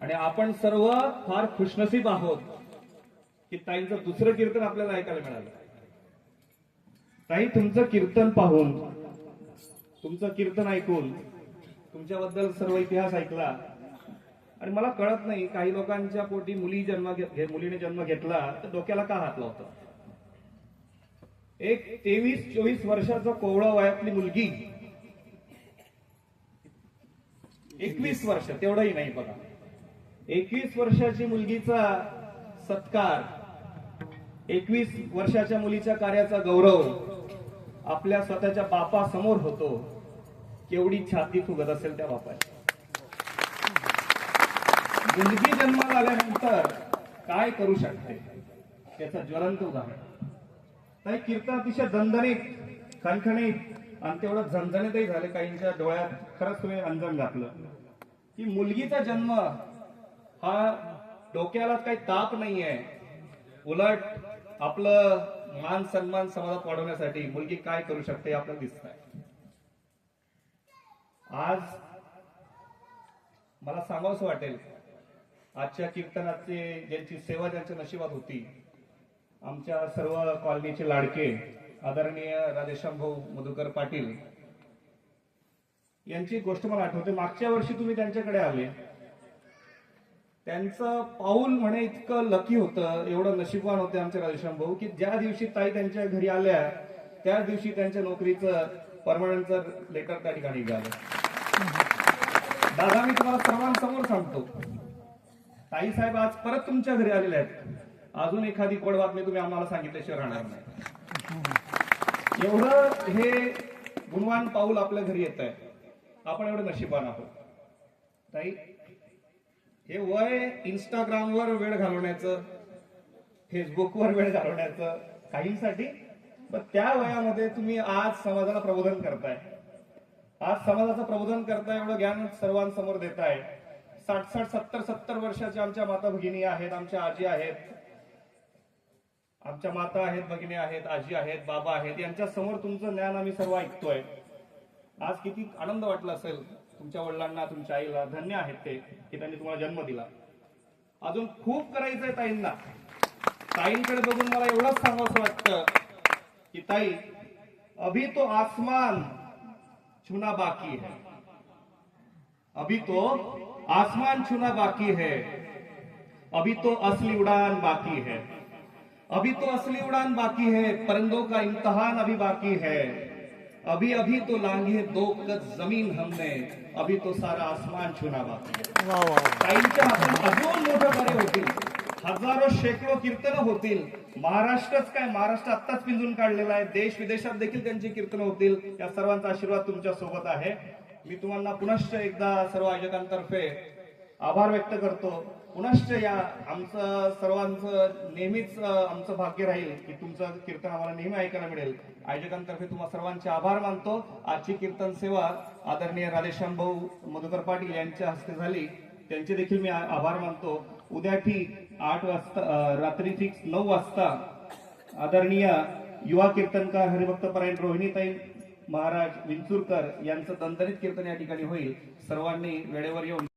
आणि आपण सर्व फार खुशनसीब आहोत की ताईंचं दुसरं कीर्तन आपल्याला ऐकायला मिळालं. ताई, तुमचं कीर्तन पाहून, तुमचं कीर्तन ऐकून, तुमच्याबद्दल सर्व इतिहास ऐकला आणि मला कळत नाही, काही लोकांच्या पोटी मुलीने जन्म घेतला तर डोक्याला का हात लावतो. एक 23-24 वर्षाचं कोवळं वयातली मुलगी, 21 वर्ष, तेवढंही नाही बघा, 21 वर्षाची मुलगीचा सत्कार, 21 वर्षाच्या मुलीच्या कार्याचा गौरव आपल्या स्वतःच्या बापासमोर होतो. केवढी छाती फुगत असेल त्या बापाची. मुलगी जन्माला आल्यानंतर काय करू शकते त्याचं ज्वलंत उदाहरण. काही कीर्तन अतिशय दणदणीत, खणखणीत आणि तेवढं झणझणीतही झाले. काहींच्या डोळ्यात खरंच तुम्ही अंजन घातलं की मुलगीचा जन्म हा डोक्याला काही ताप नाहीये, उलट आपलं मान सन्मान समाजात वाढवण्यासाठी मुलगी काय करू शकते आपल्याला दिसत आहे. आज मला सांगावंसं वाटेल, आजच्या कीर्तनाचे ज्यांची सेवा ज्यांच्या नशिबात होती, आमच्या सर्व कॉलनीचे लाडके आदरणीय राधेश्याम भाऊ मधुकर पाटील यांची गोष्ट मला आठवते. मागच्या वर्षी तुम्ही त्यांच्याकडे आले, त्यांचं पाऊल म्हणे इतकं लकी होतं, एवढं नशीबवान होते आमचे राधेश्याम भाऊ की ज्या दिवशी ताई त्यांच्या घरी आल्या त्याच दिवशी त्यांच्या नोकरीचं परमनंटचं लेटर त्या ठिकाणी निघालं. दादा, मी तुम्हाला सर्वांसमोर सांगतो, ताई साहेब आज परत तुमच्या घरी आलेले आहेत. अजून एखादी कोड बातमी तुम्ही आम्हाला सांगितल्याशिवाय राहणार नाही. एवढं हे गुणवान पाऊल आपल्या घरी येत आहे. आपण एवढं नशीबवान आहोत. ताई, हे वय इंस्टाग्रामवर वेळ घालवण्याचं, फेसबुकवर वेळ घालवण्याचं काहींसाठी, पण त्या वयामध्ये तुम्ही आज समाजाला प्रबोधन करताय, आज समाजाचं प्रबोधन करताय, एवढं ज्ञान सर्वांसमोर देताय. 60-60, 70-70 वर्षाच्या आमच्या माता भगिनी आहेत, आमच्या आजी आहेत, आमच्या माता आहेत, भगिनी आहेत, आजी आहेत, बाबा आहेत, यांच्या समोर तुमचं ज्ञान आम्ही सर्व ऐकतोय. आज किती आनंद वाटला असेल तुमच्या वडिलांना, तुमच्या आईला. धन्य आहेत ते की त्यांनी तुम्हाला जन्म दिला. अजून खूप करायचंय ताईंना. ताईंकडे बघून मला एवढंच सांगावंसं वाटतं की ताई, अभी तो आसमान छूना बाकी है, अभी तो आसमान छूना बाकी है, अभी तो असली उड़ान बाकी है, अभी तो असली उड़ान बाकी है, परिंदों का इम्तिहान अभी बाकी है, अभी अभी तो लांघी है 2 गज जमीन हमने, अभी तो सारा आसमान छूना बाकी है. ताईंच्या हातून अजून मोठं कार्य होतील, हजारो शेकडो कीर्तन होतील. महाराष्ट्रच काय, महाराष्ट्र आत्ताच पिंजून काढलेला आहे, देश विदेशात देखील त्यांची कीर्तन होतील. या सर्वांचा आशीर्वाद तुमच्या सोबत आहे. मी तुम्हाला पुनश्च एकदा सर्व आयोजकांतर्फे आभार व्यक्त करतो. पुनश्च या आमचं सर्वांचं नेहमीच आमचं भाग्य राहील की तुमचं कीर्तन आम्हाला नेहमी ऐकायला मिळेल. आयोजकांतर्फे तुम्हा सर्वांचे आभार मानतो. आजची कीर्तन सेवा आदरणीय राधेश्याम भाऊ मधुकर पाटील यांच्या हस्ते झाली, त्यांचे देखील मी आभार मानतो. उद्या ठीक 8 वाजता, रात्री फिक्स 9 वाजता आदरणीय युवा कीर्तनकार हरिभक्तपरायण रोहिणीताई महाराज विंचुरकर यांचं दणदणीत कीर्तन या ठिकाणी होईल. सर्वांनी वेळेवर येऊन